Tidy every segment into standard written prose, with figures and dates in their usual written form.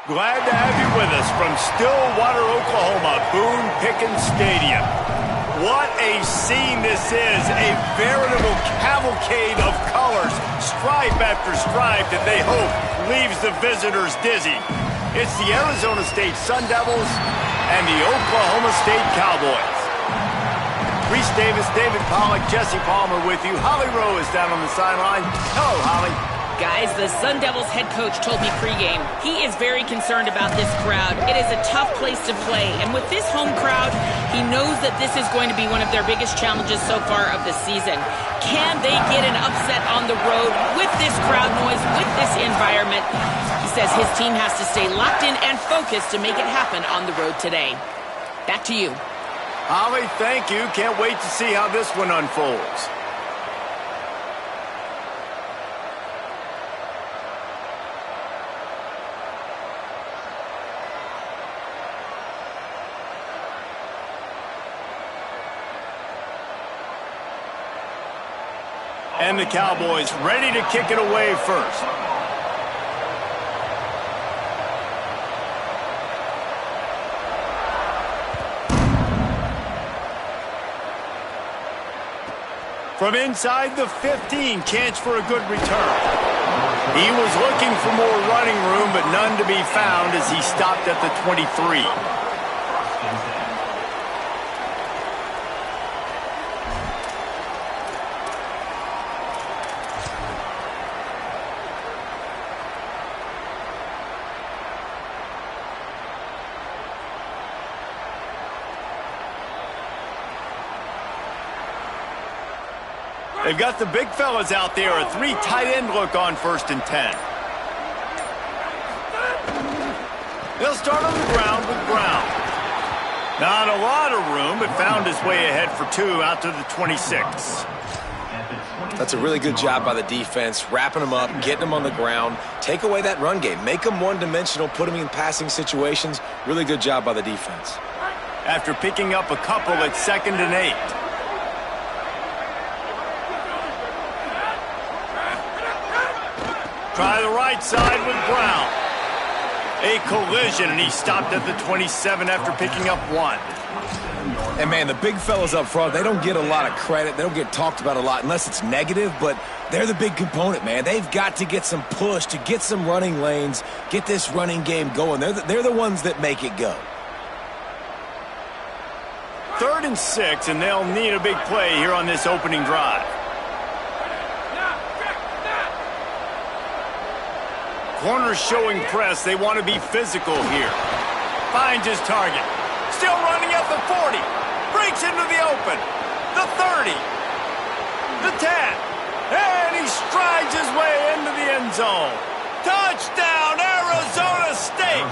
Glad to have you with us from Stillwater, Oklahoma, Boone Pickens Stadium. What a scene this is, a veritable cavalcade of colors, stripe after stripe that they hope leaves the visitors dizzy. It's the Arizona State Sun Devils and the Oklahoma State Cowboys. Reese Davis, David Pollack, Jesse Palmer with you. Holly Rowe is down on the sideline. Hello, Holly. Guys, the Sun Devils head coach told me pregame he is very concerned about this crowd. It is a tough place to play, and with this home crowd, he knows that this is going to be one of their biggest challenges so far of the season. Can they get an upset on the road with this crowd noise, with this environment? He says his team has to stay locked in and focused to make it happen on the road today. Back to you. Holly, thank you. Can't wait to see how this one unfolds. And the Cowboys ready to kick it away first. From inside the 15, chance for a good return. He was looking for more running room, but none to be found as he stopped at the 23. They've got the big fellas out there, a 3 tight end look on 1st and 10. They'll start on the ground with Brown. Not a lot of room, but found his way ahead for 2 out to the 26. That's a really good job by the defense, wrapping them up, getting them on the ground, take away that run game, make them one-dimensional, put them in passing situations. Really good job by the defense. After picking up a couple at 2nd and 8. Try the right side with Brown. A collision, and he stopped at the 27 after picking up 1. And, man, the big fellas up front, they don't get a lot of credit. They don't get talked about a lot unless it's negative, but they're the big component, man. They've got to get some push, to get some running lanes, get this running game going. They're the ones that make it go. 3rd and 6, and they'll need a big play here on this opening drive. Corners showing press. They want to be physical here. Finds his target. Still running at the 40. Breaks into the open. The 30. The 10. And he strides his way into the end zone. Touchdown, Arizona State!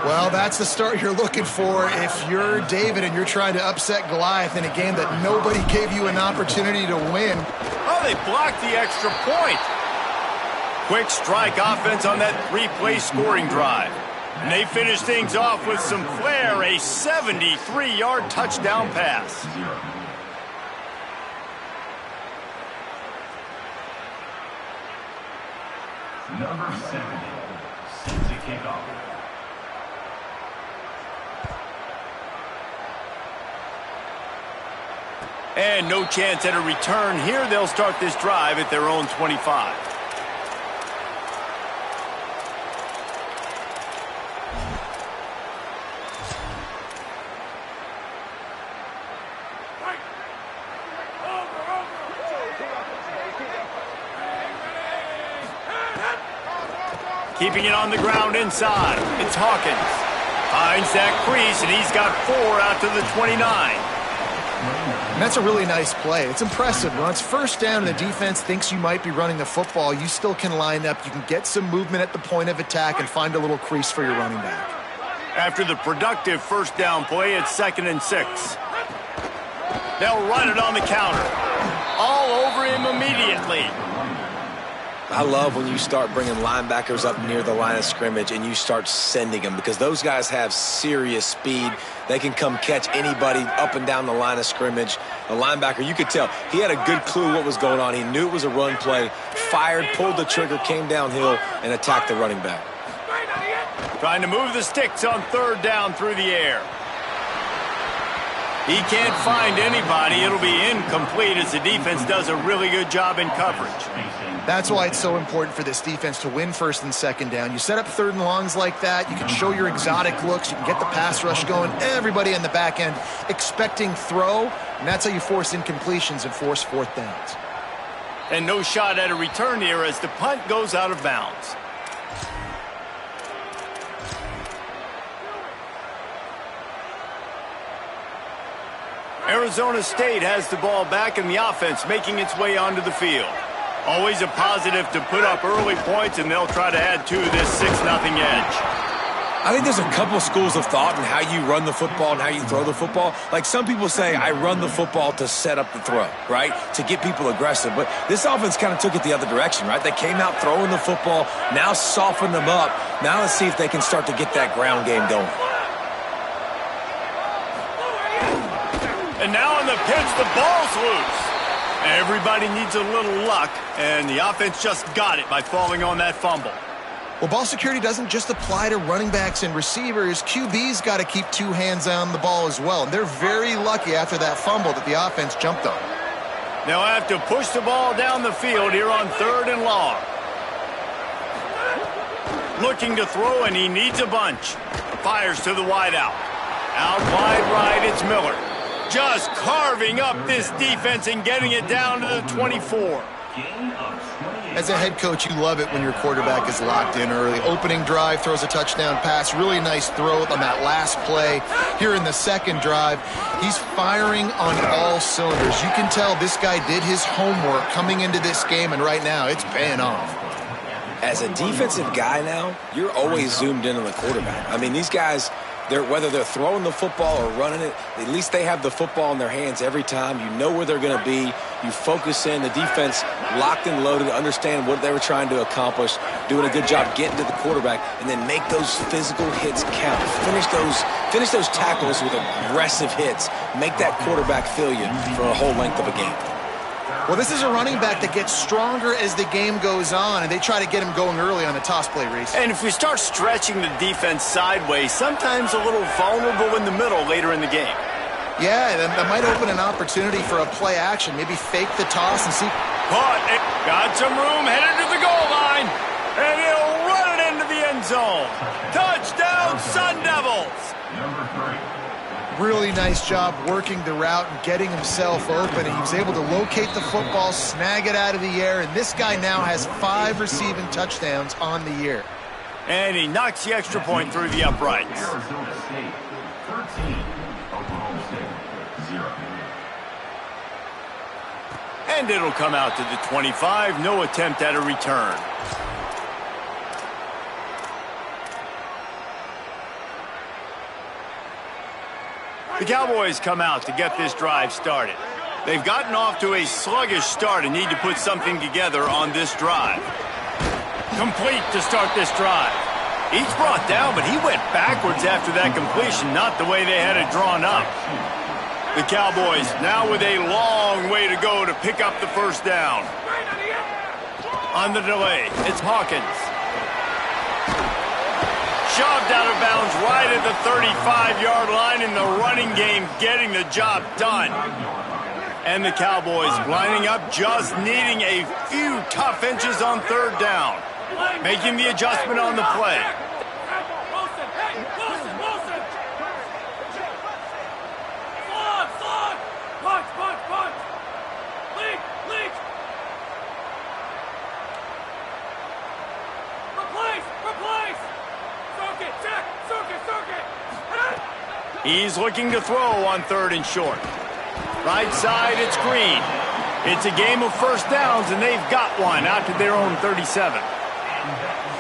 Well, that's the start you're looking for if you're David and you're trying to upset Goliath in a game that nobody gave you an opportunity to win. Oh, they blocked the extra point. Quick strike offense on that 3-play scoring drive. And they finish things off with some flair, a 73-yard touchdown pass. Number 70, sets a kickoff. And no chance at a return here. They'll start this drive at their own 25. Keeping it on the ground inside. It's Hawkins. Finds that crease, and he's got 4 out to the 29. And that's a really nice play. It's impressive. When it's 1st down and the defense thinks you might be running the football, you still can line up. You can get some movement at the point of attack and find a little crease for your running back. After the productive 1st down play, it's 2nd and 6. They'll run it on the counter. All over him immediately. I love when you start bringing linebackers up near the line of scrimmage and you start sending them, because those guys have serious speed. They can come catch anybody up and down the line of scrimmage. The linebacker, you could tell, he had a good clue what was going on. He knew it was a run play, fired, pulled the trigger, came downhill, and attacked the running back. Trying to move the sticks on third down through the air. He can't find anybody. It'll be incomplete as the defense does a really good job in coverage. That's why it's so important for this defense to win first and second down. You set up third and longs like that. You can show your exotic looks. You can get the pass rush going. Everybody in the back end expecting throw, and that's how you force incompletions and force fourth downs. And no shot at a return here as the punt goes out of bounds. Arizona State has the ball back in the offense, making its way onto the field. Always a positive to put up early points, and they'll try to add to this 6-0 edge. I think there's a couple schools of thought in how you run the football and how you throw the football. Like some people say, I run the football to set up the throw, right? To get people aggressive. But this offense kind of took it the other direction, right? They came out throwing the football, now softened them up. Now let's see if they can start to get that ground game going. And now on the pitch, the ball's loose. Everybody needs a little luck, and the offense just got it by falling on that fumble. Well, ball security doesn't just apply to running backs and receivers. QB's got to keep two hands on the ball as well. And they're very lucky after that fumble that the offense jumped on. They'll have to push the ball down the field here on third and long. Looking to throw, and he needs a bunch. Fires to the wideout. Out wide right, it's Miller. Just carving up this defense and getting it down to the 24. As a head coach, you love it when your quarterback is locked in early. Opening drive, throws a touchdown pass. Really nice throw on that last play. Here in the second drive, he's firing on all cylinders. You can tell this guy did his homework coming into this game, and right now it's paying off. As a defensive guy now, you're always zoomed in on the quarterback. I mean, these guys, whether they're throwing the football or running it, at least they have the football in their hands every time. You know where they're going to be. You focus in. The defense locked and loaded, understand what they were trying to accomplish, doing a good job getting to the quarterback, and then make those physical hits count. Finish those tackles with aggressive hits. Make that quarterback feel you for a whole length of a game. Well, this is a running back that gets stronger as the game goes on, and they try to get him going early on the toss play, Reese. And if we start stretching the defense sideways, sometimes a little vulnerable in the middle later in the game. Yeah, that might open an opportunity for a play action. Maybe fake the toss and see. Caught it. Got some room, headed to the goal line. And he'll run it into the end zone. Touchdown, Sun Devils. Number 3. Really nice job working the route and getting himself open. And he was able to locate the football, snag it out of the air, and this guy now has 5 receiving touchdowns on the year. And he knocks the extra point through the uprights. Arizona State 13, Oklahoma State 0. And it'll come out to the 25. No attempt at a return. The Cowboys come out to get this drive started. They've gotten off to a sluggish start and need to put something together on this drive. Complete to start this drive. Each brought down, but he went backwards after that completion, not the way they had it drawn up. The Cowboys now with a long way to go to pick up the first down. On the delay, it's Hawkins. Shoved out of bounds right at the 35-yard line in the running game, getting the job done. And the Cowboys lining up, just needing a few tough inches on third down. Making the adjustment on the play. He's looking to throw on third and short. Right side, it's Green. It's a game of first downs, and they've got one out to their own 37.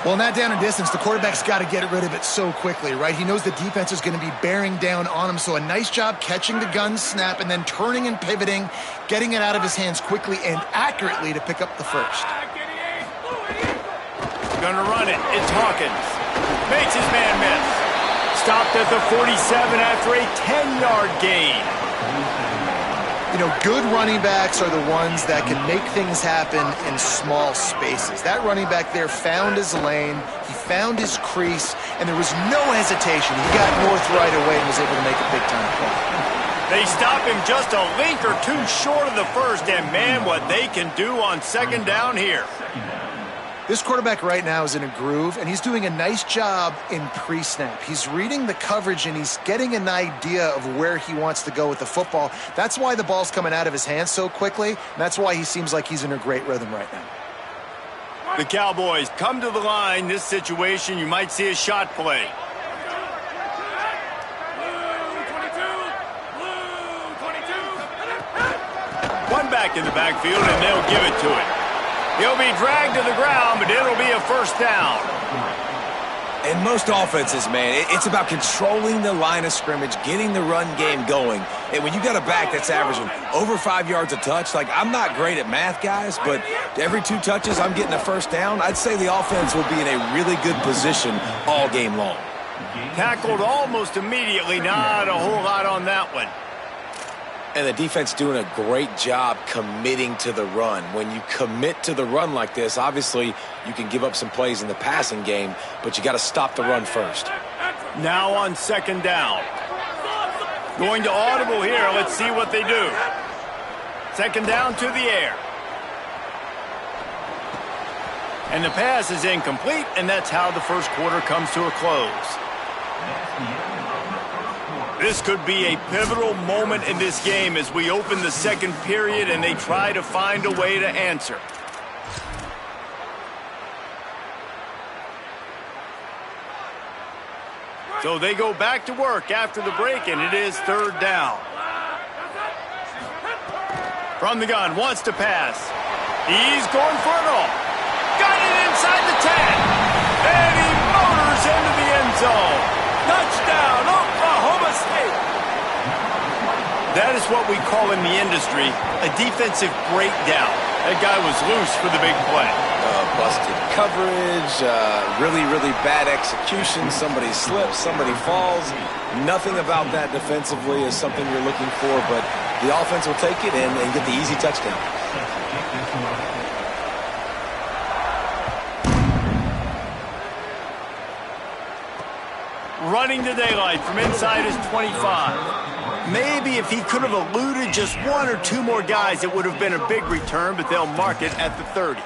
Well, in that down and distance, the quarterback's got to get rid of it so quickly, right? He knows the defense is going to be bearing down on him, so a nice job catching the gun snap and then turning and pivoting, getting it out of his hands quickly and accurately to pick up the first. Gonna run it. It's Hawkins. Makes his man miss. Stopped at the 47 after a 10-yard gain. You know, good running backs are the ones that can make things happen in small spaces. That running back there found his lane, he found his crease, and there was no hesitation. He got north right away and was able to make a big-time play. They stop him just a link or two short of the first, and man, what they can do on second down here. This quarterback right now is in a groove, and he's doing a nice job in pre-snap. He's reading the coverage, and he's getting an idea of where he wants to go with the football. That's why the ball's coming out of his hands so quickly, and that's why he seems like he's in a great rhythm right now. The Cowboys come to the line. This situation, you might see a shot play. One back in the backfield, and they'll give it to him. He'll be dragged to the ground, but it'll be a first down. In most offenses, man, it's about controlling the line of scrimmage, getting the run game going. And when you got a back that's averaging over 5 yards a touch, like, I'm not great at math, guys, but every 2 touches I'm getting a first down, I'd say the offense will be in a really good position all game long. Tackled almost immediately. Not a whole lot on that one. And the defense doing a great job committing to the run. When you commit to the run like this, obviously you can give up some plays in the passing game, but you got to stop the run first. Now on second down. Going to audible here. Let's see what they do. Second down to the air. And the pass is incomplete, and that's how the first quarter comes to a close. This could be a pivotal moment in this game as we open the second period and they try to find a way to answer. So they go back to work after the break, and it is third down. From the gun, wants to pass. He's going for it all. Got it inside the 10. And he motors into the end zone. Touchdown, Oklahoma State. That is what we call in the industry a defensive breakdown. That guy was loose for the big play. Busted coverage, really, really bad execution. Somebody slips, somebody falls. Nothing about that defensively is something you're looking for, but the offense will take it and get the easy touchdown. Running to daylight from inside his 25. Maybe if he could have eluded just 1 or 2 more guys, it would have been a big return, but they'll mark it at the 30.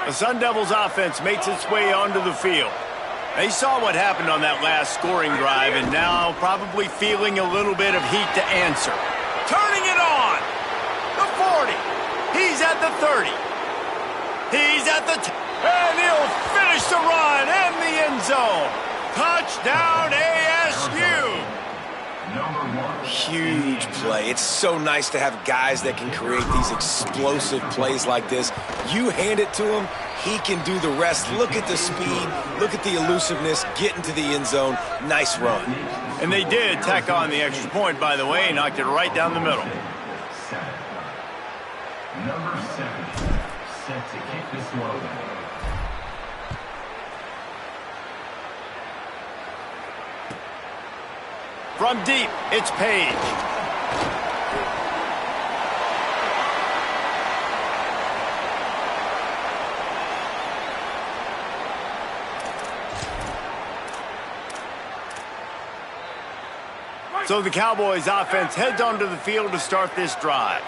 The Sun Devils offense makes its way onto the field. They saw what happened on that last scoring drive and now probably feeling a little bit of heat to answer. Turning it on. The 40. He's at the 30. He's at the and he'll finish the run in the end zone. Touchdown ASU. Huge play. It's so nice to have guys that can create these explosive plays like this. You hand it to him, he can do the rest. Look at the speed, look at the elusiveness, get into the end zone. Nice run. And they did tack on the extra point, by the way, knocked it right down the middle. Number 7, set to kick this one away. From deep, it's Page. So the Cowboys offense heads onto the field to start this drive.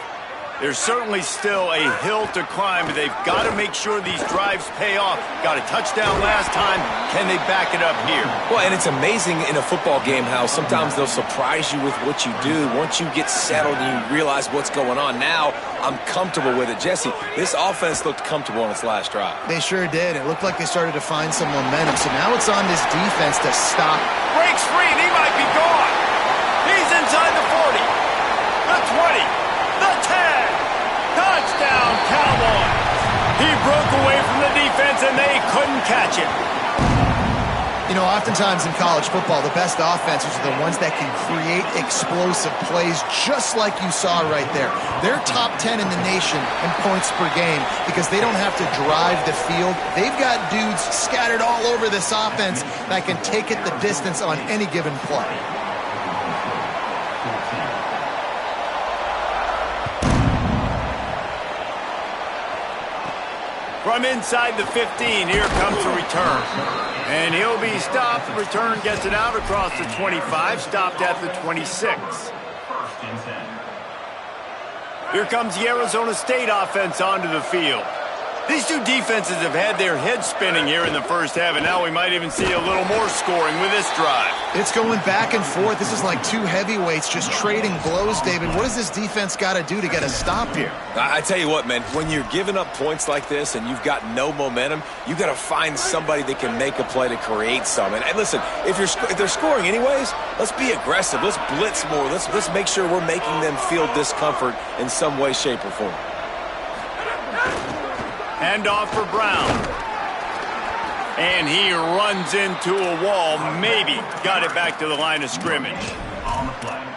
There's certainly still a hill to climb, but they've got to make sure these drives pay off. Got a touchdown last time. Can they back it up here? Well, and it's amazing in a football game how sometimes they'll surprise you with what you do. Once you get settled and you realize what's going on, now I'm comfortable with it. Jesse, this offense looked comfortable on its last drive. They sure did. It looked like they started to find some momentum. So now it's on this defense to stop. Breaks free, and he might be gone. He's inside the 40, the 20, the 10. Touchdown, Cowboys. He broke away from the defense, and they couldn't catch him. You know, oftentimes in college football, the best offenses are the ones that can create explosive plays just like you saw right there. They're top 10 in the nation in points per game because they don't have to drive the field. They've got dudes scattered all over this offense that can take it the distance on any given play. From inside the 15, here comes a return. And he'll be stopped. The return gets it out across the 25, stopped at the 26. Here comes the Arizona State offense onto the field. These two defenses have had their heads spinning here in the first half, and now we might even see a little more scoring with this drive. It's going back and forth. This is like two heavyweights just trading blows, David. What does this defense got to do to get a stop here? I tell you what, man, when you're giving up points like this and you've got no momentum, you got to find somebody that can make a play to create some. And listen, if they're scoring anyways, let's be aggressive. Let's blitz more. Let's make sure we're making them feel discomfort in some way, shape, or form. Hand off for Brown. And he runs into a wall. Maybe got it back to the line of scrimmage.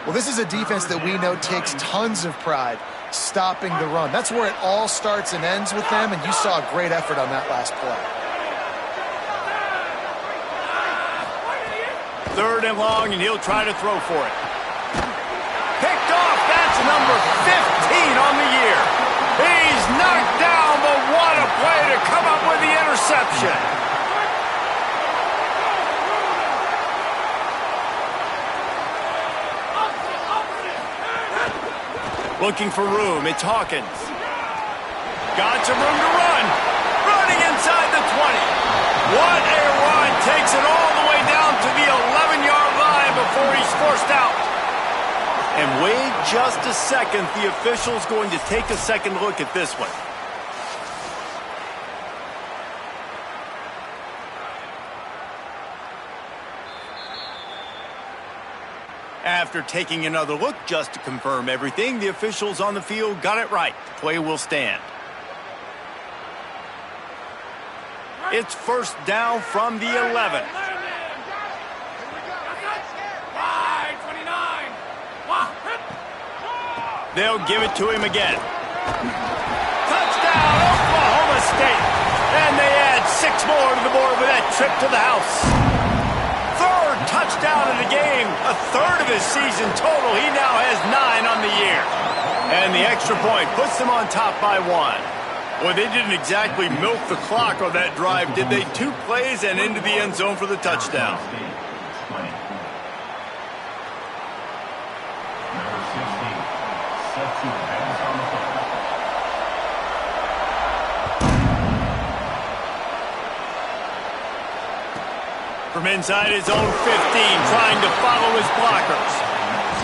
Well, this is a defense that we know takes tons of pride stopping the run. That's where it all starts and ends with them, and you saw a great effort on that last play. 3rd and long, and he'll try to throw for it. Picked off. That's number 15 on the year. He's knocked down, but what a play to come up with the interception. Looking for room, it's Hawkins. Got some room to run. Running inside the 20. What a run. Takes it all the way down to the 11-yard line before he's forced out. And wait just a second. The official's going to take a second look at this one. After taking another look just to confirm everything, the officials on the field got it right. The play will stand. It's 1st down from the 11. They'll give it to him again. Touchdown, Oklahoma State. And they add 6 more to the board with that trip to the house. 3rd touchdown of the game. A 3rd of his season total. He now has 9 on the year. And the extra point puts them on top by 1. Well, they didn't exactly milk the clock on that drive, did they? 2 plays and into the end zone for the touchdown. From inside his own 15, trying to follow his blockers.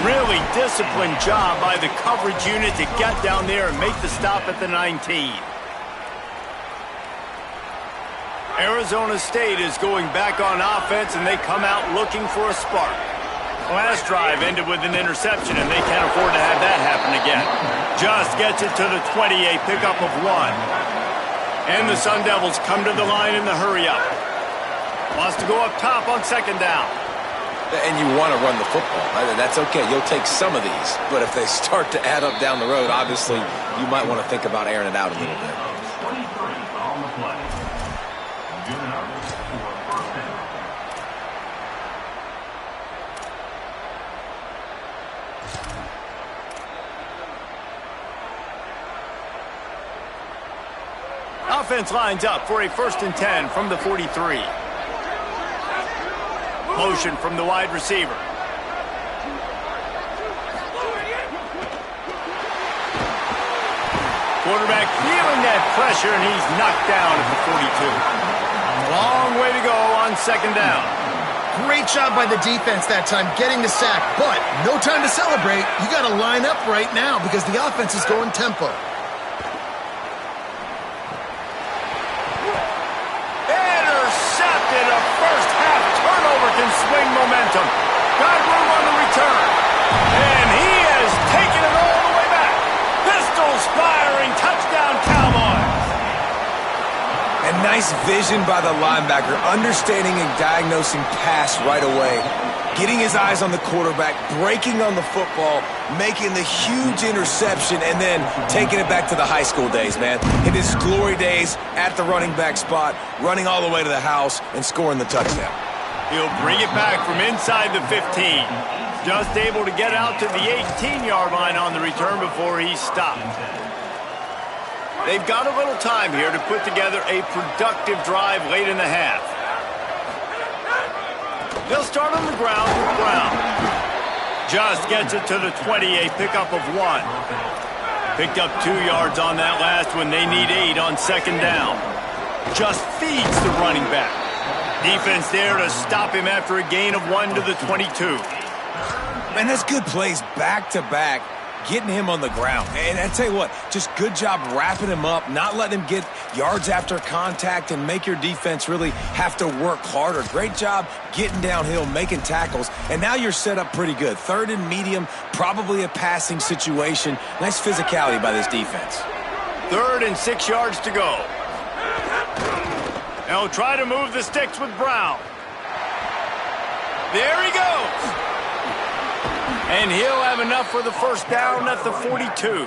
Really disciplined job by the coverage unit to get down there and make the stop at the 19. Arizona State is going back on offense, and they come out looking for a spark. Last drive ended with an interception, and they can't afford to have that happen again. Just gets it to the 28, pickup of 1. And the Sun Devils come to the line in the hurry-up. Wants to go up top on 2nd down. And you want to run the football. That's okay. You'll take some of these. But if they start to add up down the road, obviously, you might want to think about airing it out a little bit. 23 on the play. Good enough for 1st down. Offense lines up for a 1st and 10 from the 43. Motion from the wide receiver. Quarterback feeling that pressure, and he's knocked down at the 42. Long way to go on 2nd down. Great job by the defense that time, getting the sack, but no time to celebrate. You got to line up right now because the offense is going tempo. Intercepted. A first half turnover can swing momentum. Got room on the return. And he has taken it all the way back. Pistols firing. Touchdown, Cowboys. And nice vision by the linebacker, understanding and diagnosing pass right away. Getting his eyes on the quarterback, breaking on the football, making the huge interception, and then taking it back to the high school days, man. In his glory days at the running back spot, running all the way to the house and scoring the touchdown. He'll bring it back from inside the 15. Just able to get out to the 18-yard line on the return before he stopped. They've got a little time here to put together a productive drive late in the half. They'll start on the ground with Brown. Just gets it to the 20, a pickup of 1. Picked up 2 yards on that last one. They need 8 on second down. Just feeds the running back. Defense there to stop him after a gain of 1 to the 22. Man, that's good plays back-to-back, getting him on the ground. And I tell you what, just good job wrapping him up, not letting him get yards after contact and make your defense really have to work harder. Great job getting downhill, making tackles, and now you're set up pretty good. 3rd and medium, probably a passing situation. Nice physicality by this defense. 3rd and 6 yards to go. They'll try to move the sticks with Brown. There he goes. And he'll have enough for the first down at the 42.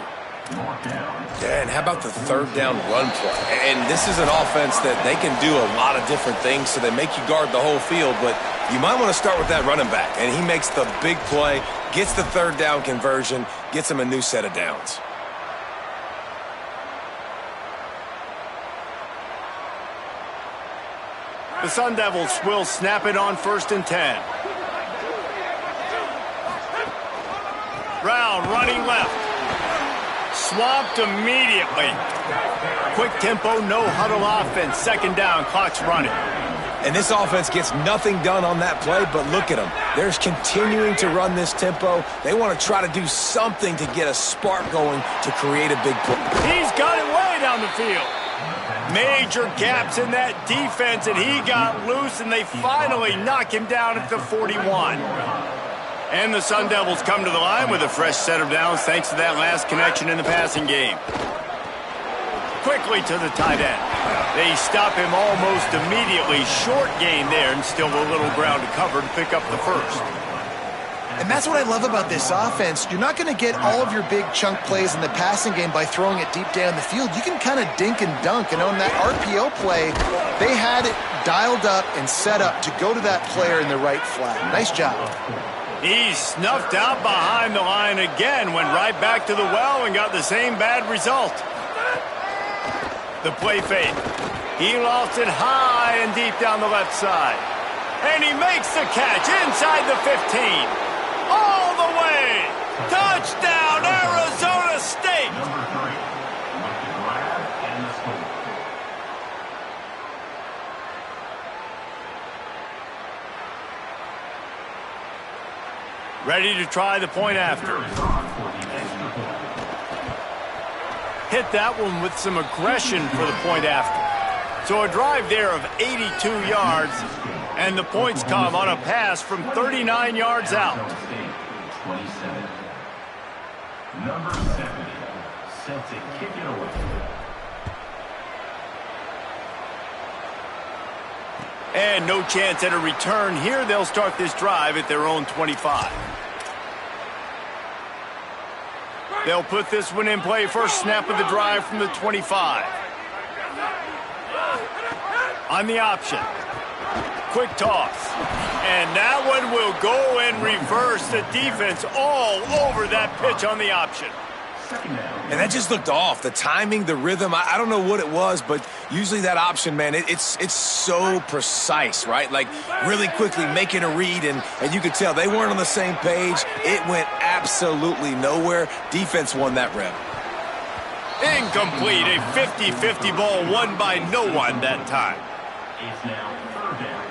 And how about the 3rd down run play? And this is an offense that they can do a lot of different things, so they make you guard the whole field, but you might want to start with that running back. And he makes the big play, gets the 3rd down conversion, gets him a new set of downs. The Sun Devils will snap it on 1st and 10. Brown running left. Swamped immediately. Quick tempo, no huddle offense. 2nd down, clock's running. And this offense gets nothing done on that play, but look at them. They're continuing to run this tempo. They want to try to do something to get a spark going to create a big play. He's got it way down the field. Major gaps in that defense, and he got loose, and they finally knock him down at the 41. And the Sun Devils come to the line with a fresh set of downs thanks to that last connection in the passing game. Quickly to the tight end. They stop him almost immediately. Short gain there, and still a little ground to cover to pick up the first. And that's what I love about this offense. You're not going to get all of your big chunk plays in the passing game by throwing it deep down the field. You can kind of dink and dunk. And on that RPO play, they had it dialed up and set up to go to that player in the right flat. Nice job. He snuffed out behind the line again, went right back to the well and got the same bad result. The play fake. He lost it high and deep down the left side. And he makes the catch inside the 15. All the way. Touchdown, Arizona State. Number 3, with the grab and the score. Ready to try the point after. Hit that one with some aggression for the point after. So a drive there of 82 yards, and the points come on a pass from 39 yards out. 27. Number 70, set to kick it away. And no chance at a return here. They'll start this drive at their own 25. They'll put this one in play. First snap of the drive from the 25. On the option. Quick toss. And that one will go and reverse. The defense all over that pitch on the option. And that just looked off. The timing, the rhythm, I don't know what it was, but usually that option, man, it's so precise, right? Like really quickly making a read, and you could tell they weren't on the same page. It went absolutely nowhere. Defense won that rep. Incomplete. A 50-50 ball won by no one that time. It's now 3rd down.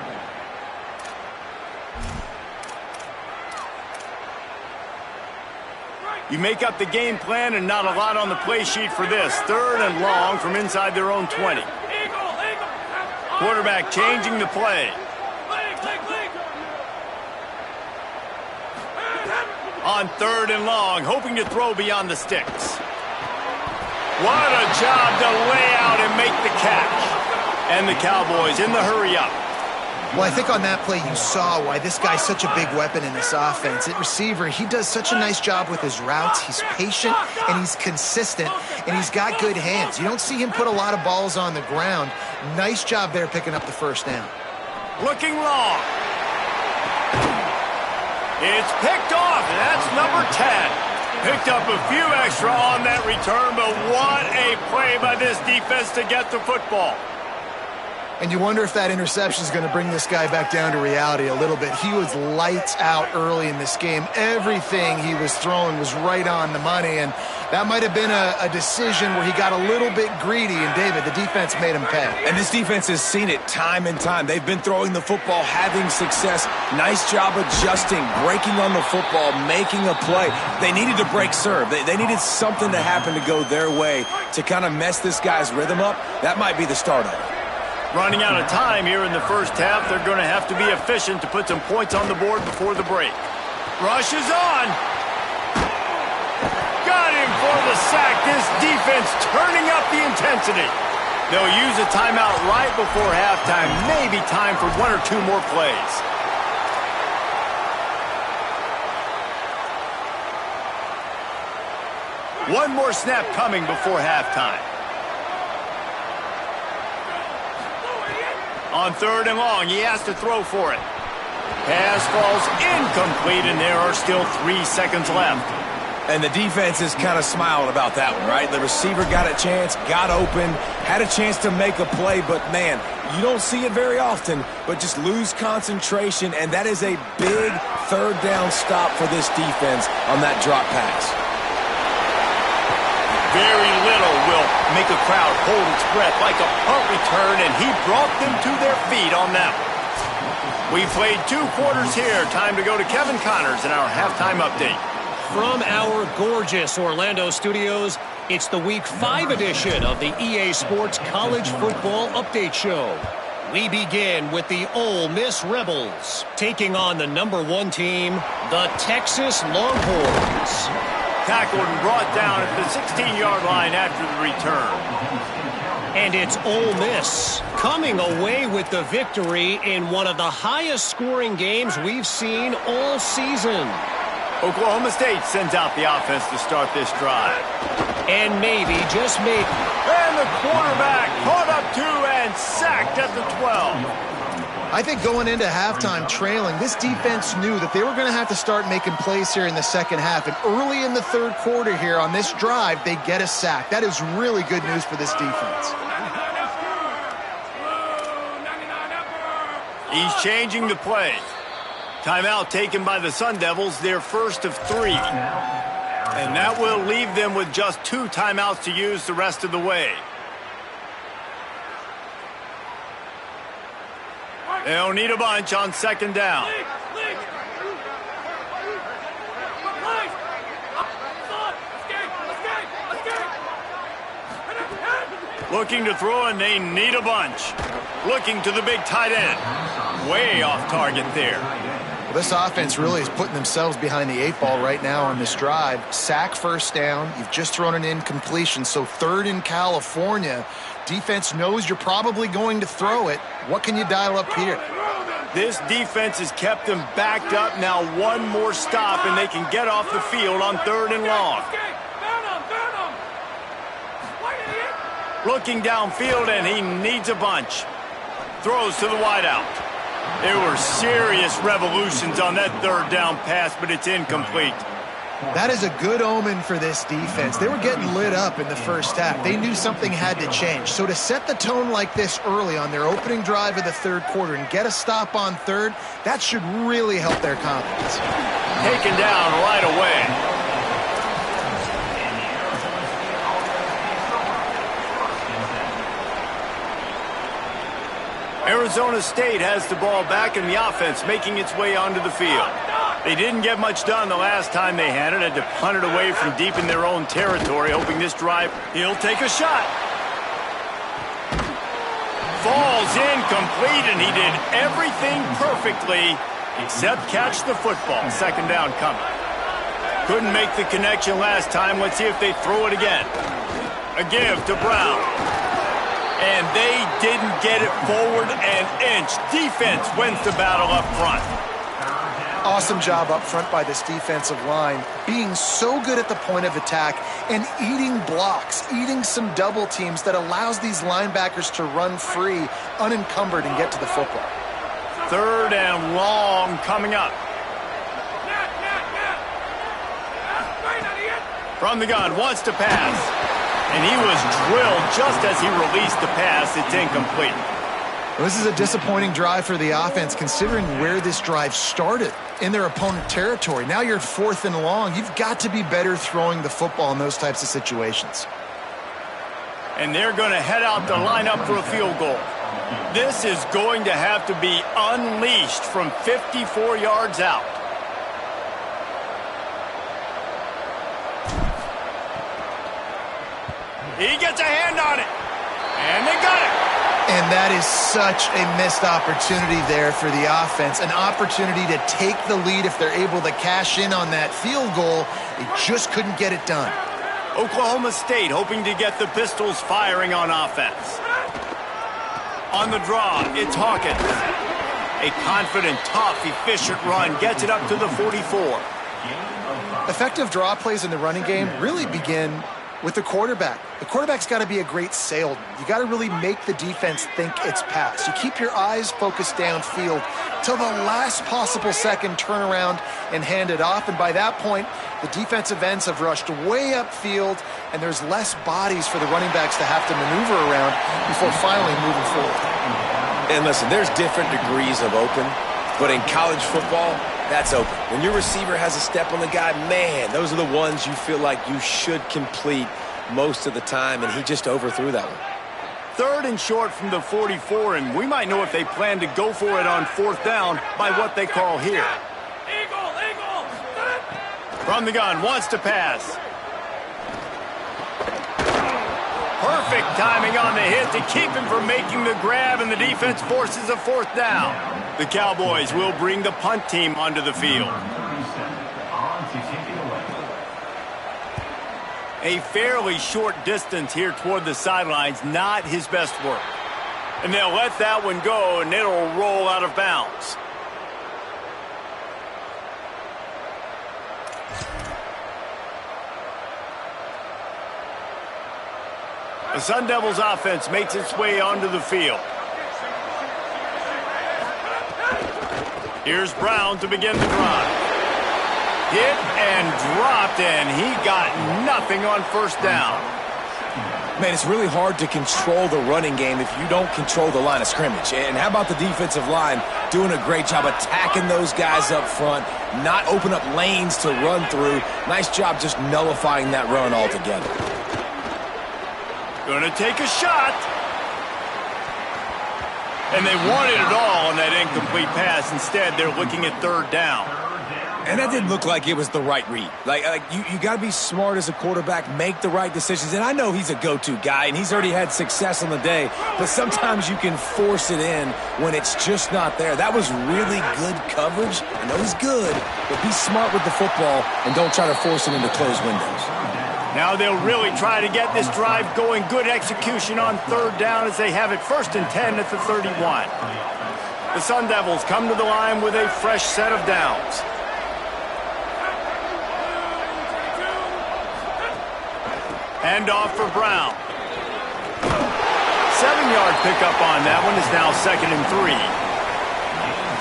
You make up the game plan and not a lot on the play sheet for this. 3rd and long from inside their own 20. Quarterback changing the play. On 3rd and long, hoping to throw beyond the sticks. What a job to lay out and make the catch. And the Cowboys in the hurry-up. Well, I think on that play you saw why this guy's such a big weapon in this offense. At receiver, he does such a nice job with his routes. He's patient, and he's consistent, and he's got good hands. You don't see him put a lot of balls on the ground. Nice job there picking up the first down. Looking long. It's picked off, and that's number 10. Picked up a few extra on that return, but what a play by this defense to get the football. And you wonder if that interception is going to bring this guy back down to reality a little bit. He was lights out early in this game. Everything he was throwing was right on the money, and that might have been a decision where he got a little bit greedy, and David, the defense made him pay. And this defense has seen it time and time. They've been throwing the football, having success. Nice job adjusting, breaking on the football, making a play. They needed to break serve. They needed something to happen to go their way to kind of mess this guy's rhythm up. That might be the start of it. Running out of time here in the first half. They're going to have to be efficient to put some points on the board before the break. Rush is on. Got him for the sack. This defense turning up the intensity. They'll use a timeout right before halftime. Maybe time for one or two more plays. One more snap coming before halftime. On 3rd and long, he has to throw for it. Pass falls incomplete, and there are still 3 seconds left. And the defense is kind of smiling about that one, right? The receiver got a chance, got open, had a chance to make a play, but, man, you don't see it very often, but just lose concentration, and that is a big 3rd down stop for this defense on that drop pass. Very little will make a crowd hold its breath like a punt return, and he brought them to their feet on that one. We played 2 quarters here. Time to go to Kevin Connors in our halftime update. From our gorgeous Orlando studios, it's the Week 5 edition of the EA Sports College Football Update Show. We begin with the Ole Miss Rebels, taking on the #1 team, the Texas Longhorns. Tackled and brought down at the 16-yard line after the return. And it's Ole Miss coming away with the victory in one of the highest scoring games we've seen all season. Oklahoma State sends out the offense to start this drive. And maybe, just maybe. And the quarterback caught up 2 and sacked at the 12. I think going into halftime trailing, this defense knew that they were going to have to start making plays here in the second half. And early in the 3rd quarter here on this drive, they get a sack. That is really good news for this defense. He's changing the play. Timeout taken by the Sun Devils, their first of 3. And that will leave them with just 2 timeouts to use the rest of the way. They'll need a bunch on 2nd down. Looking to throw, and they need a bunch. Looking to the big tight end. Way off target there. Well, this offense really is putting themselves behind the 8 ball right now on this drive. Sack, 1st down. You've just thrown an incompletion, so 3rd in California. Defense knows you're probably going to throw it. What can you dial up here? This defense has kept them backed up. Now 1 more stop, and they can get off the field on 3rd and long. Looking downfield, and he needs a bunch. Throws to the wideout. There were serious revolutions on that 3rd down pass, but it's incomplete. That is a good omen for this defense. They were getting lit up in the first half. They knew something had to change. So to set the tone like this early on their opening drive of the 3rd quarter and get a stop on 3rd, that should really help their confidence. Taken down right away. Arizona State has the ball back in the offense, making its way onto the field. They didn't get much done the last time they had it. Had to punt it away from deep in their own territory, hoping this drive, he'll take a shot. Falls incomplete, and he did everything perfectly except catch the football. 2nd down coming. Couldn't make the connection last time. Let's see if they throw it again. A give to Brown. And they didn't get it forward an inch. Defense wins the battle up front. Awesome job up front by this defensive line, being so good at the point of attack and eating blocks, eating some double teams that allows these linebackers to run free, unencumbered, and get to the football. 3rd and long coming up. From the gun, wants to pass. And he was drilled just as he released the pass. It's incomplete. Well, this is a disappointing drive for the offense, considering where this drive started, in their opponent territory. Now you're at 4th and long. You've got to be better throwing the football in those types of situations. And they're going to head out to line up for a field goal. This is going to have to be unleashed from 54 yards out. He gets a hand on it. And they got it. And that is such a missed opportunity there for the offense. An opportunity to take the lead if they're able to cash in on that field goal. They just couldn't get it done. Oklahoma State hoping to get the Pistols firing on offense. On the draw, it's Hawkins. A confident, tough, efficient run gets it up to the 44. Effective draw plays in the running game really begin with the quarterback. The quarterback's got to be a great salesman. You got to really make the defense think it's pass. You keep your eyes focused downfield till the last possible second, turn around and hand it off. And by that point, the defensive ends have rushed way upfield, and there's less bodies for the running backs to have to maneuver around before finally moving forward. And listen, there's different degrees of open, but in college football, that's open. When your receiver has a step on the guy, man, those are the ones you feel like you should complete most of the time, and he just overthrew that one. 3rd and short from the 44, and we might know if they plan to go for it on 4th down by what they call here. From the gun, wants to pass. Perfect timing on the hit to keep him from making the grab, and the defense forces a 4th down. The Cowboys will bring the punt team onto the field. A fairly short distance here toward the sidelines, not his best work. And they'll let that one go, and it'll roll out of bounds. The Sun Devils offense makes its way onto the field. Here's Brown to begin the drive. Hit and dropped, and he got nothing on 1st down. Man, it's really hard to control the running game if you don't control the line of scrimmage. And how about the defensive line doing a great job attacking those guys up front, not open up lanes to run through. Nice job just nullifying that run altogether. Gonna take a shot. And they wanted it all on that incomplete pass. Instead, they're looking at 3rd down. And that didn't look like it was the right read. Like you got to be smart as a quarterback, make the right decisions. And I know he's a go-to guy, and he's already had success on the day. But sometimes you can force it in when it's just not there. That was really good coverage. I know he's good, but be smart with the football and don't try to force it into closed windows. Now they'll really try to get this drive going. Good execution on 3rd down as they have it 1st and 10 at the 31. The Sun Devils come to the line with a fresh set of downs. Hand off for Brown. 7-yard pickup on that one. Is now 2nd and 3.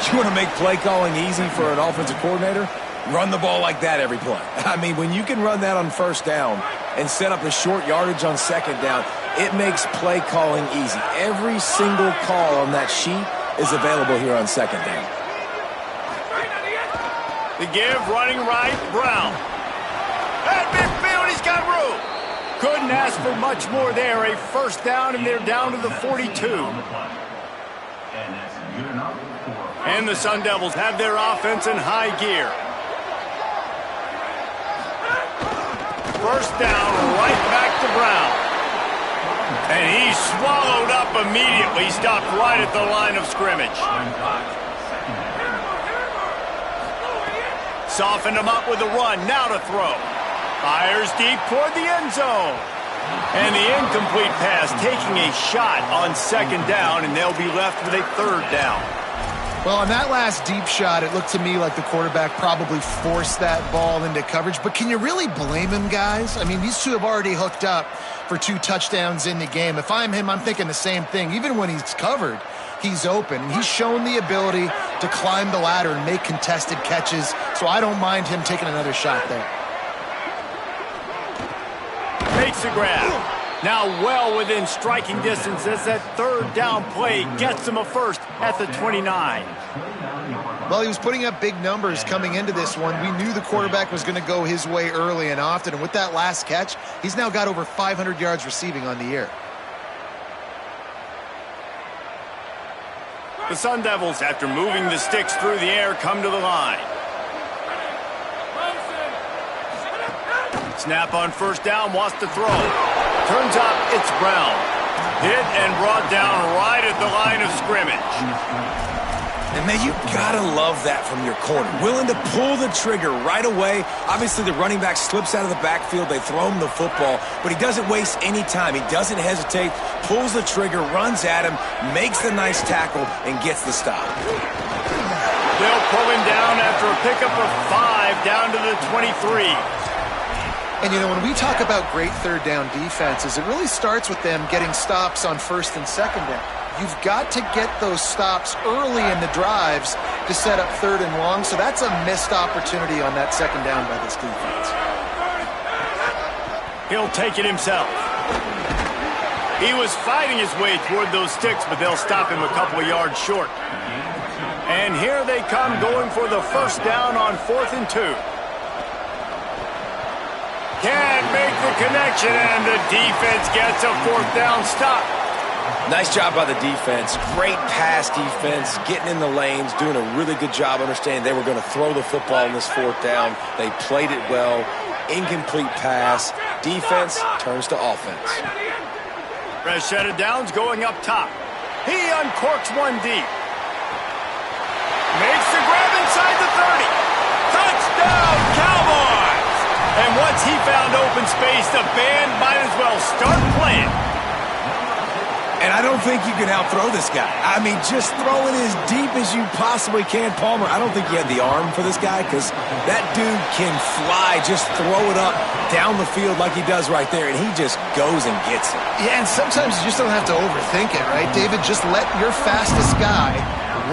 You want to make play calling easy for an offensive coordinator? Run the ball like that every play. I mean, when you can run that on 1st down and set up a short yardage on 2nd down, it makes play calling easy. Every single call on that sheet is available here on 2nd down. The give, running right, Brown. At midfield, he's got room. Couldn't ask for much more there. A 1st down, and they're down to the 42. And the Sun Devils have their offense in high gear. 1st down, right back to Brown. And he's swallowed up immediately, stopped right at the line of scrimmage. Softened him up with a run, now to throw. Fires deep toward the end zone. And the incomplete pass taking a shot on second down, and they'll be left with a third down. Well, on that last deep shot, it looked to me like the quarterback probably forced that ball into coverage. But can you really blame him, guys? I mean, these two have already hooked up for 2 touchdowns in the game. If I'm him, I'm thinking the same thing. Even when he's covered, he's open. And he's shown the ability to climb the ladder and make contested catches. So I don't mind him taking another shot there. Makes the grab. Now well within striking distance as that third down play gets him a first at the 29. Well, he was putting up big numbers coming into this one. We knew the quarterback was going to go his way early and often. And with that last catch, he's now got over 500 yards receiving on the year. The Sun Devils, after moving the sticks through the air, come to the line. Snap on first down, wants to throw. Turns up, it's Brown. Hit and brought down right at the line of scrimmage. And, man, you got to love that from your corner. Willing to pull the trigger right away. Obviously, the running back slips out of the backfield. They throw him the football, but he doesn't waste any time. He doesn't hesitate, pulls the trigger, runs at him, makes the nice tackle, and gets the stop. They'll pull him down after a pickup of 5 down to the 23. And, you know, when we talk about great third down defenses, it really starts with them getting stops on first and second down. You've got to get those stops early in the drives to set up third and long, so that's a missed opportunity on that second down by this defense. He'll take it himself. He was fighting his way toward those sticks, but they'll stop him a couple of yards short. And here they come going for the first down on 4th and 2. Can't make the connection, and the defense gets a 4th down stop. Nice job by the defense. Great pass defense, getting in the lanes, doing a really good job understanding they were going to throw the football in this 4th down. They played it well. Incomplete pass. Defense turns to offense. Rashad Downs going up top. He uncorks one deep. Makes the grab inside the 30. Touchdown, Cowboys! And once he found open space, the band might as well start playing. And I don't think you can outthrow this guy. I mean, just throw it as deep as you possibly can, Palmer. I don't think you had the arm for this guy because that dude can fly. Just throw it up down the field like he does right there, and he just goes and gets it. Yeah, and sometimes you just don't have to overthink it, right, David? Just let your fastest guy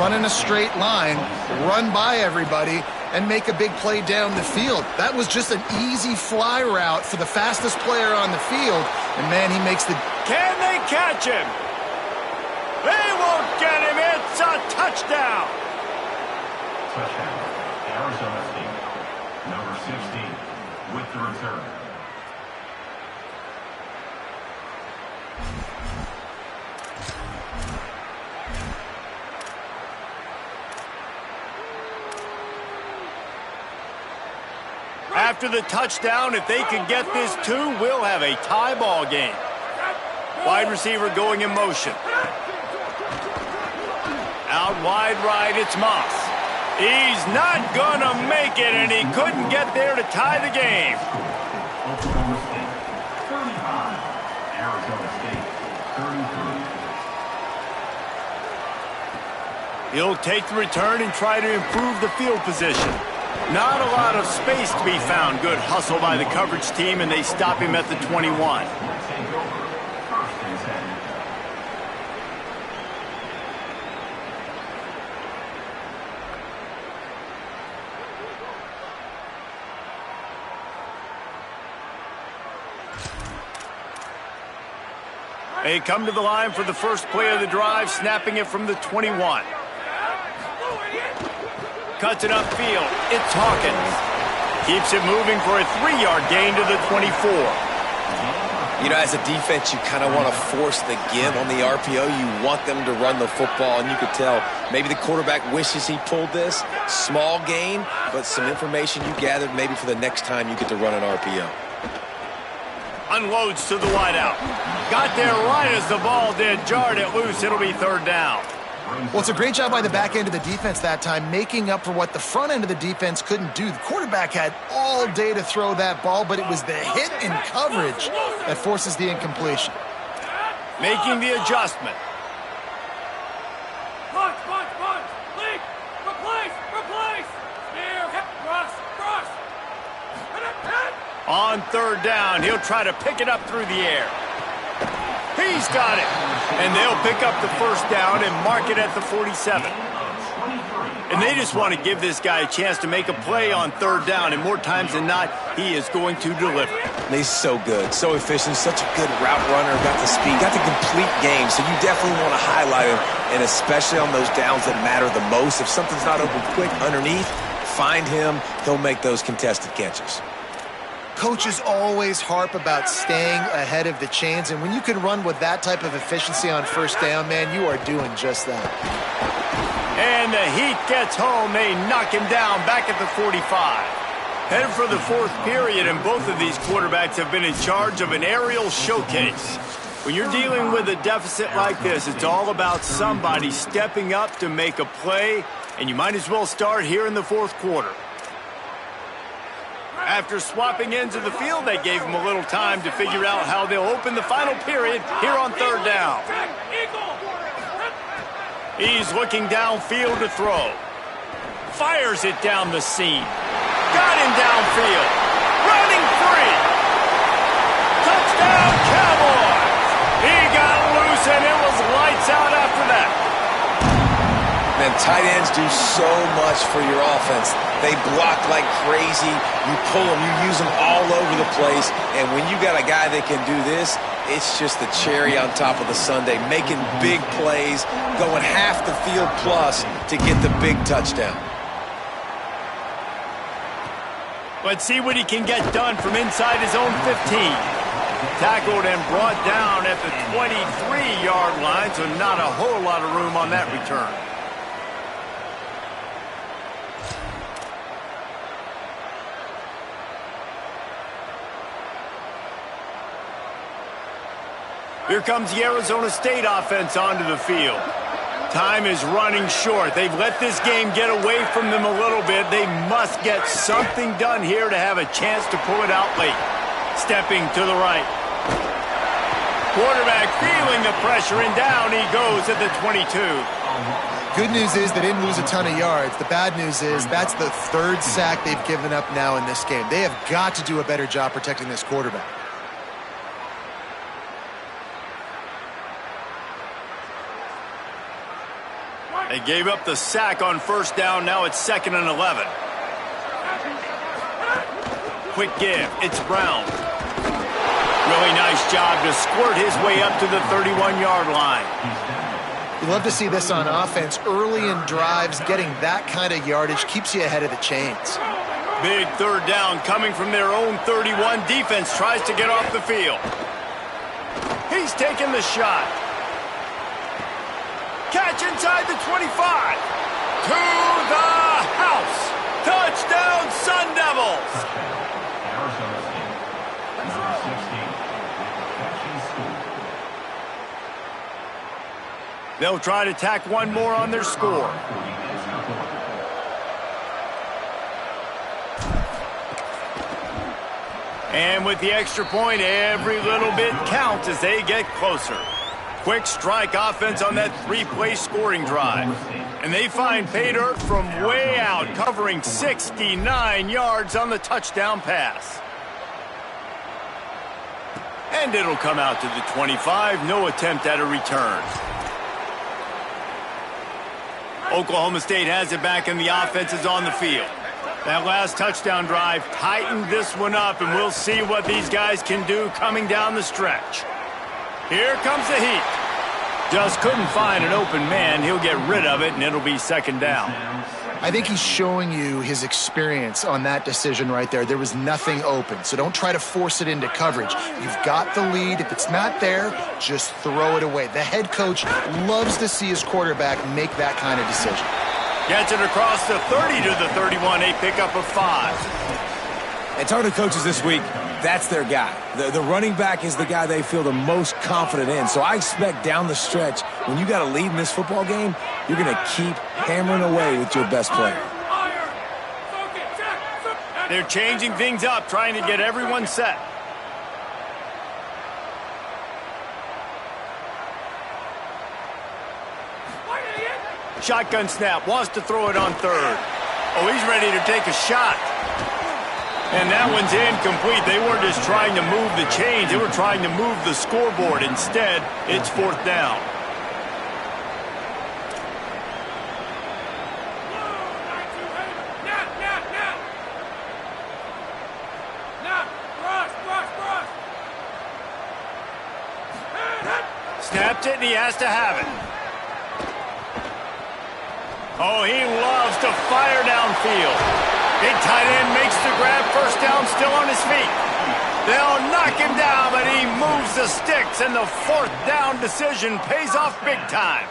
run in a straight line, run by everybody, and make a big play down the field. That was just an easy fly route for the fastest player on the field, and, man, he makes the... Can they catch him? They won't get him. It's a touchdown. Touchdown, Arizona State. Number 16 with the return. After the touchdown, if they can get this 2, we'll have a tie ball game. Wide receiver going in motion. Out wide right, it's Moss. He's not gonna make it, and he couldn't get there to tie the game. Oklahoma State, 35. Arizona State, 33. He'll take the return and try to improve the field position. Not a lot of space to be found. Good hustle by the coverage team, and they stop him at the 21. Take over. First and 10. They come to the line for the first play of the drive, snapping it from the 21. Cuts it upfield. It's Hawkins. Keeps it moving for a 3-yard gain to the 24. You know, as a defense, you kind of want to force the give on the RPO. You want them to run the football, and you could tell maybe the quarterback wishes he pulled this. Small gain, but some information you gathered maybe for the next time you get to run an RPO. Unloads to the wideout. Got there right as the ball did. Jarred it loose. It'll be third down. Well, it's a great job by the back end of the defense that time, making up for what the front end of the defense couldn't do. The quarterback had all day to throw that ball, but it was the hit in coverage that forces the incompletion. Making the adjustment. On third down, he'll try to pick it up through the air. He's got it. And they'll pick up the first down and mark it at the 47. And they just want to give this guy a chance to make a play on third down. And more times than not, he is going to deliver. And he's so good, so efficient, such a good route runner, got the speed, got the complete game. So you definitely want to highlight him, and especially on those downs that matter the most. If something's not open quick underneath, find him. He'll make those contested catches. Coaches always harp about staying ahead of the chains, and when you can run with that type of efficiency on first down, man, you are doing just that. And the Heat gets home. They knock him down back at the 45. Headed for the fourth period, and both of these quarterbacks have been in charge of an aerial showcase. When you're dealing with a deficit like this, it's all about somebody stepping up to make a play, and you might as well start here in the fourth quarter. After swapping ends of the field, they gave him a little time to figure out how they'll open the final period here on third down. He's looking downfield to throw. Fires it down the seam. Got him downfield. Running free. Touchdown, Cowboys! He got loose, and it was lights out after that. Man, tight ends do so much for your offense. They block like crazy. You pull them, you use them all over the place. And when you got a guy that can do this, it's just the cherry on top of the sundae, making big plays, going half the field plus to get the big touchdown. Let's see what he can get done from inside his own 15. Tackled and brought down at the 23-yard line, so not a whole lot of room on that return. Here comes the Arizona State offense onto the field. Time is running short. They've let this game get away from them a little bit. They must get something done here to have a chance to pull it out late. Stepping to the right. Quarterback feeling the pressure, and down he goes at the 22. Good news is they didn't lose a ton of yards. The bad news is that's the third sack they've given up now in this game. They have got to do a better job protecting this quarterback. They gave up the sack on first down. Now it's 2nd and 11. Quick give. It's Brown. Really nice job to squirt his way up to the 31-yard line. You love to see this on offense. Early in drives, getting that kind of yardage keeps you ahead of the chains. Big third down coming from their own 31. Defense tries to get off the field. He's taking the shot. Catch inside the 25. To the house. Touchdown, Sun Devils. Arizona State. Number 16. Catching score. They'll try to tack one more on their score. And with the extra point, every little bit counts as they get closer. Quick strike offense on that three-play scoring drive. And they find pay dirt from way out, covering 69 yards on the touchdown pass. And it'll come out to the 25. No attempt at a return. Oklahoma State has it back, and the offense is on the field. That last touchdown drive tightened this one up, and we'll see what these guys can do coming down the stretch. Here comes the Heat. Just couldn't find an open man. He'll get rid of it, and it'll be 2nd down. I think he's showing you his experience on that decision right there. There was nothing open, so don't try to force it into coverage. You've got the lead. If it's not there, just throw it away. The head coach loves to see his quarterback make that kind of decision. Gets it across the 30 to the 31, a pickup of 5. And talking to coaches this week, that's their guy. The running back is the guy they feel the most confident in. So I expect down the stretch, when you got a lead in this football game, you're going to keep hammering away with your best player. They're changing things up, trying to get everyone set. Shotgun snap, wants to throw it on third. Oh, he's ready to take a shot. And that one's incomplete. They weren't just trying to move the chains, they were trying to move the scoreboard. Instead, it's fourth down. Snapped it, and he has to have it. Oh, he loves to fire downfield. Big tight end makes the grab, first down, still on his feet. They'll knock him down, but he moves the sticks, and the fourth down decision pays off big time.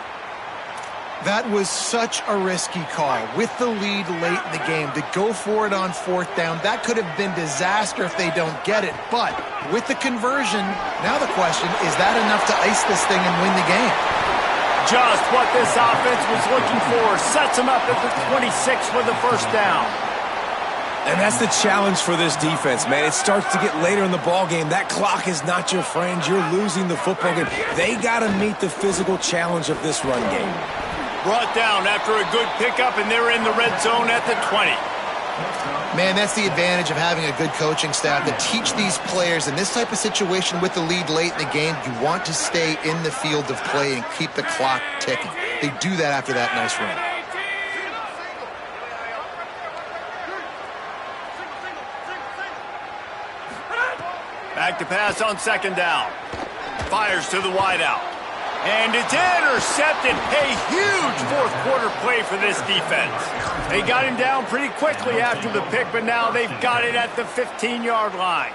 That was such a risky call. With the lead late in the game, to go for it on fourth down, that could have been disaster if they don't get it. But with the conversion, now the question, is that enough to ice this thing and win the game? Just what this offense was looking for. Sets them up at the 26 for the first down. And that's the challenge for this defense, man. It starts to get later in the ball game. That clock is not your friend. You're losing the football game. They got to meet the physical challenge of this run game. Brought down after a good pickup, and they're in the red zone at the 20. Man, that's the advantage of having a good coaching staff to teach these players in this type of situation with the lead late in the game. You want to stay in the field of play and keep the clock ticking. They do that after that nice run. Back to pass on second down. Fires to the wideout. And it's intercepted. A huge fourth quarter play for this defense. They got him down pretty quickly after the pick, but now they've got it at the 15-yard line.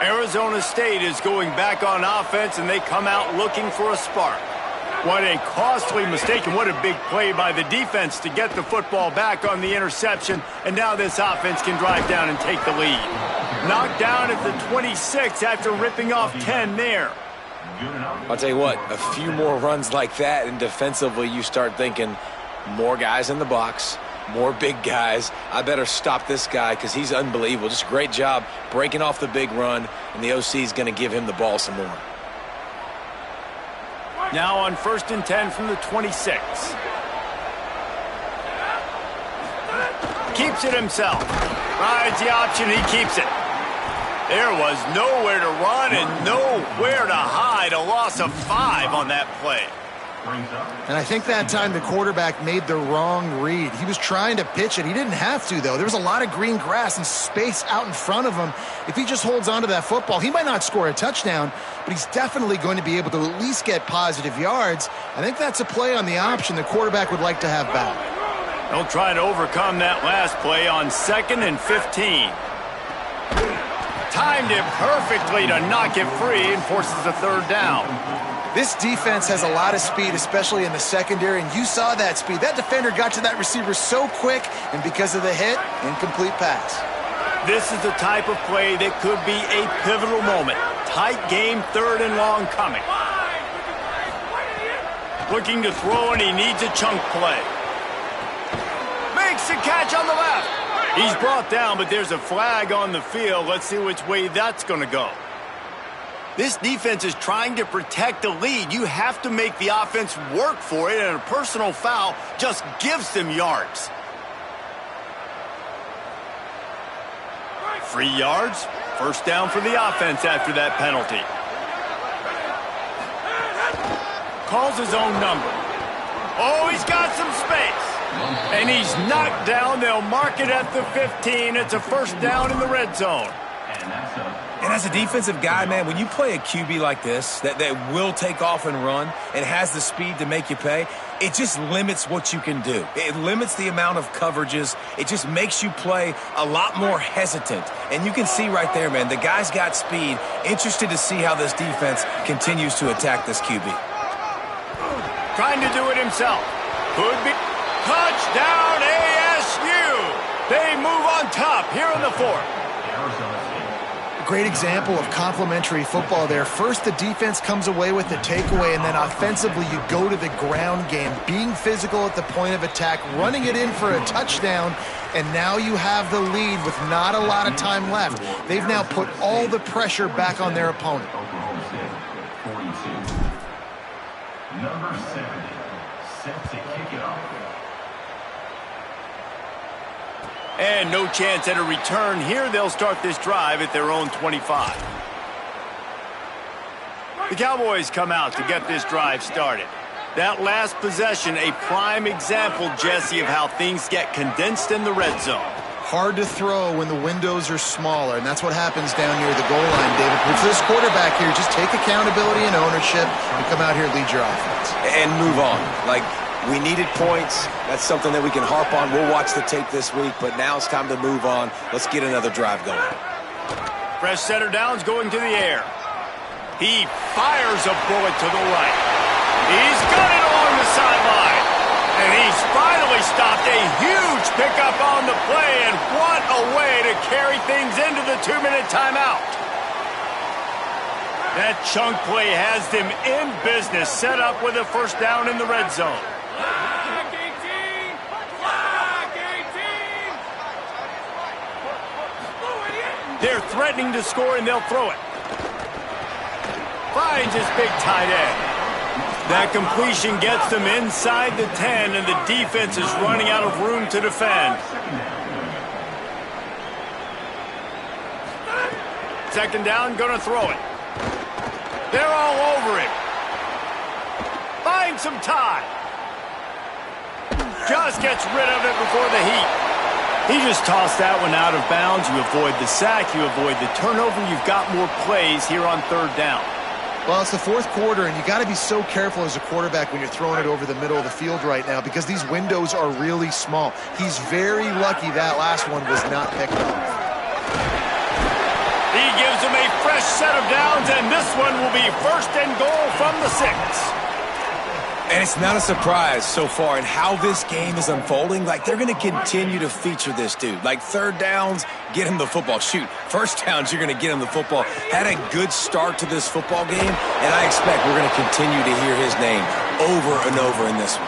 Arizona State is going back on offense, and they come out looking for a spark. What a costly mistake, and what a big play by the defense to get the football back on the interception, and now this offense can drive down and take the lead. Knocked down at the 26 after ripping off 10 there. I'll tell you what, a few more runs like that, and defensively you start thinking more guys in the box, more big guys. I better stop this guy because he's unbelievable. Just a great job breaking off the big run, and the OC is going to give him the ball some more. Now on 1st and 10 from the 26. Keeps it himself. Rides the option, he keeps it. There was nowhere to run and nowhere to hide. A loss of 5 on that play. And I think that time the quarterback made the wrong read. He was trying to pitch it. He didn't have to, though. There was a lot of green grass and space out in front of him. If he just holds on to that football, he might not score a touchdown, but he's definitely going to be able to at least get positive yards. I think that's a play on the option the quarterback would like to have back. They'll try to overcome that last play on 2nd and 15. Timed it perfectly to knock it free and forces a third down. This defense has a lot of speed, especially in the secondary, and you saw that speed. That defender got to that receiver so quick, and because of the hit, incomplete pass. This is the type of play that could be a pivotal moment. Tight game, 3rd and long coming. Looking to throw, and he needs a chunk play. Makes the catch on the left. He's brought down, but there's a flag on the field. Let's see which way that's going to go. This defense is trying to protect the lead. You have to make the offense work for it, and a personal foul just gives them yards. 3 yards, first down for the offense after that penalty. Calls his own number. Oh, he's got some space. And he's knocked down. They'll mark it at the 15. It's a first down in the red zone. And as a defensive guy, man, when you play a QB like this that will take off and run and has the speed to make you pay, it just limits what you can do. It limits the amount of coverages. It just makes you play a lot more hesitant. And you can see right there, man, the guy's got speed. Interested to see how this defense continues to attack this QB. Trying to do it himself. Could be. Touchdown ASU. They move on top here in the 4th. Arizona State. Great example of complementary football there. First, the defense comes away with the takeaway, and then offensively, you go to the ground game, being physical at the point of attack, running it in for a touchdown, and now you have the lead with not a lot of time left. They've now put all the pressure back on their opponent. Oklahoma State, 42. Number 70, set to kick it off. And no chance at a return here. They'll start this drive at their own 25. The Cowboys come out to get this drive started. That last possession, a prime example, Jesse, of how things get condensed in the red zone. Hard to throw when the windows are smaller, and that's what happens down near the goal line, David. But for this quarterback here, just take accountability and ownership and come out here and lead your offense. And move on. Like, we needed points. That's something that we can harp on. We'll watch the tape this week, but now it's time to move on. Let's get another drive going. Fresh center downs going to the air. He fires a bullet to the right. He's got it along the sideline. And he's finally stopped. A huge pickup on the play, and what a way to carry things into the 2-minute timeout. That chunk play has them in business, set up with a first down in the red zone. They're threatening to score, and they'll throw it. Finds his big tight end. That completion gets them inside the 10, and the defense is running out of room to defend. Second down, gonna throw it. They're all over him. Finds some time. Just gets rid of it before the heat. He just tossed that one out of bounds. You avoid the sack, you avoid the turnover. You've got more plays here on third down. Well, it's the fourth quarter, and you got to be so careful as a quarterback when you're throwing it over the middle of the field right now because these windows are really small. He's very lucky that last one was not picked off. He gives him a fresh set of downs, and this one will be first and goal from the 6. And it's not a surprise so far in how this game is unfolding. Like, they're going to continue to feature this dude. Like, third downs, get him the football. Shoot, first downs, you're going to get him the football. Had a good start to this football game, and I expect we're going to continue to hear his name over and over in this one.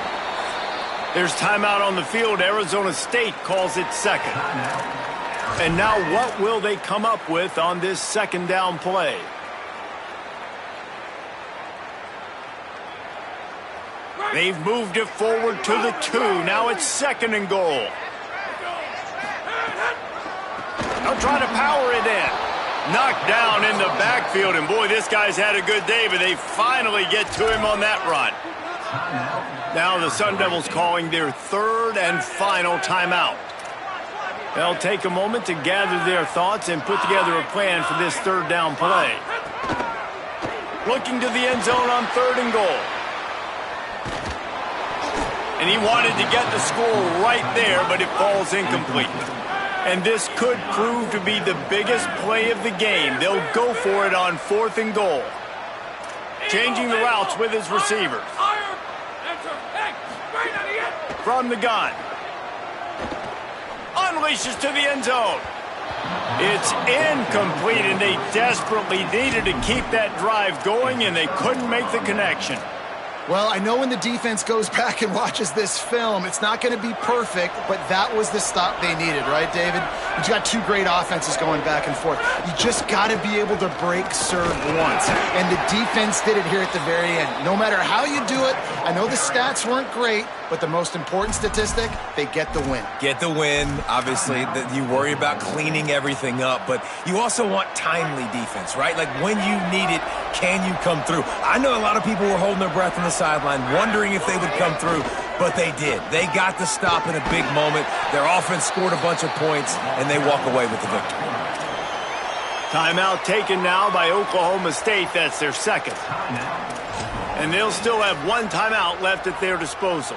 There's timeout on the field. Arizona State calls it second. And now what will they come up with on this second down play? They've moved it forward to the 2. Now it's second and goal. They'll try to power it in. Knocked down in the backfield, and boy, this guy's had a good day, but they finally get to him on that run. Now the Sun Devils calling their third and final timeout. They'll take a moment to gather their thoughts and put together a plan for this third down play. Looking to the end zone on third and goal. And he wanted to get the score right there, but it falls incomplete. And this could prove to be the biggest play of the game. They'll go for it on fourth and goal. Changing the routes with his receivers. From the gun. Unleashes to the end zone. It's incomplete, and they desperately needed to keep that drive going, and they couldn't make the connection. Well, I know when the defense goes back and watches this film, it's not going to be perfect, but that was the stop they needed, right, David? You've got two great offenses going back and forth. You just got to be able to break serve once, and the defense did it here at the very end. No matter how you do it, I know the stats weren't great, but the most important statistic, they get the win. Get the win. Obviously, you worry about cleaning everything up, but you also want timely defense, right? Like, when you need it, can you come through? I know a lot of people were holding their breath on the sideline, wondering if they would come through, but they did. They got the stop in a big moment. Their offense scored a bunch of points, and they walk away with the victory. Timeout taken now by Oklahoma State. That's their second. And they'll still have one timeout left at their disposal.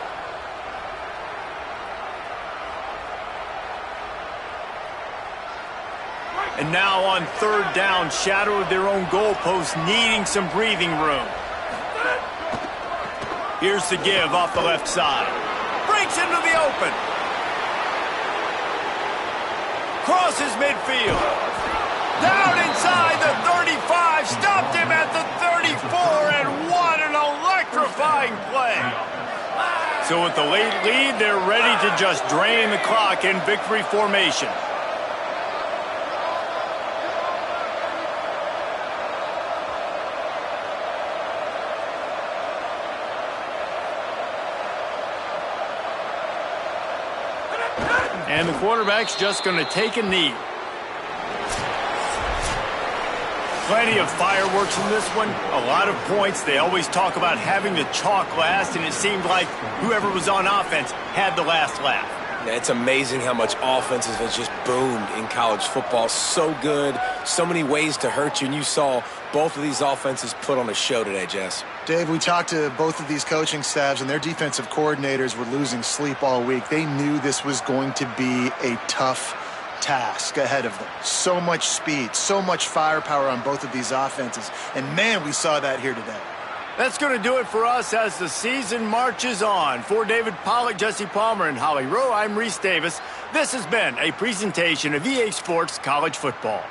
And now on third down, shadow of their own goalpost, needing some breathing room. Here's the give off the left side. Breaks into the open. Crosses midfield. Down inside the 35. Stopped him at the 34. And what an electrifying play. So with the late lead, they're ready to just drain the clock in victory formation. And the quarterback's just going to take a knee. Plenty of fireworks in this one. A lot of points. They always talk about having the chalk last, and it seemed like whoever was on offense had the last laugh. Yeah, it's amazing how much offenses have just boomed in college football. So good, so many ways to hurt you, and you saw both of these offenses put on a show today, Jess. Dave, we talked to both of these coaching staffs, and their defensive coordinators were losing sleep all week. They knew this was going to be a tough task ahead of them. So much speed, so much firepower on both of these offenses, and man, we saw that here today. That's going to do it for us as the season marches on. For David Pollack, Jesse Palmer, and Holly Rowe, I'm Reese Davis. This has been a presentation of EA Sports College Football.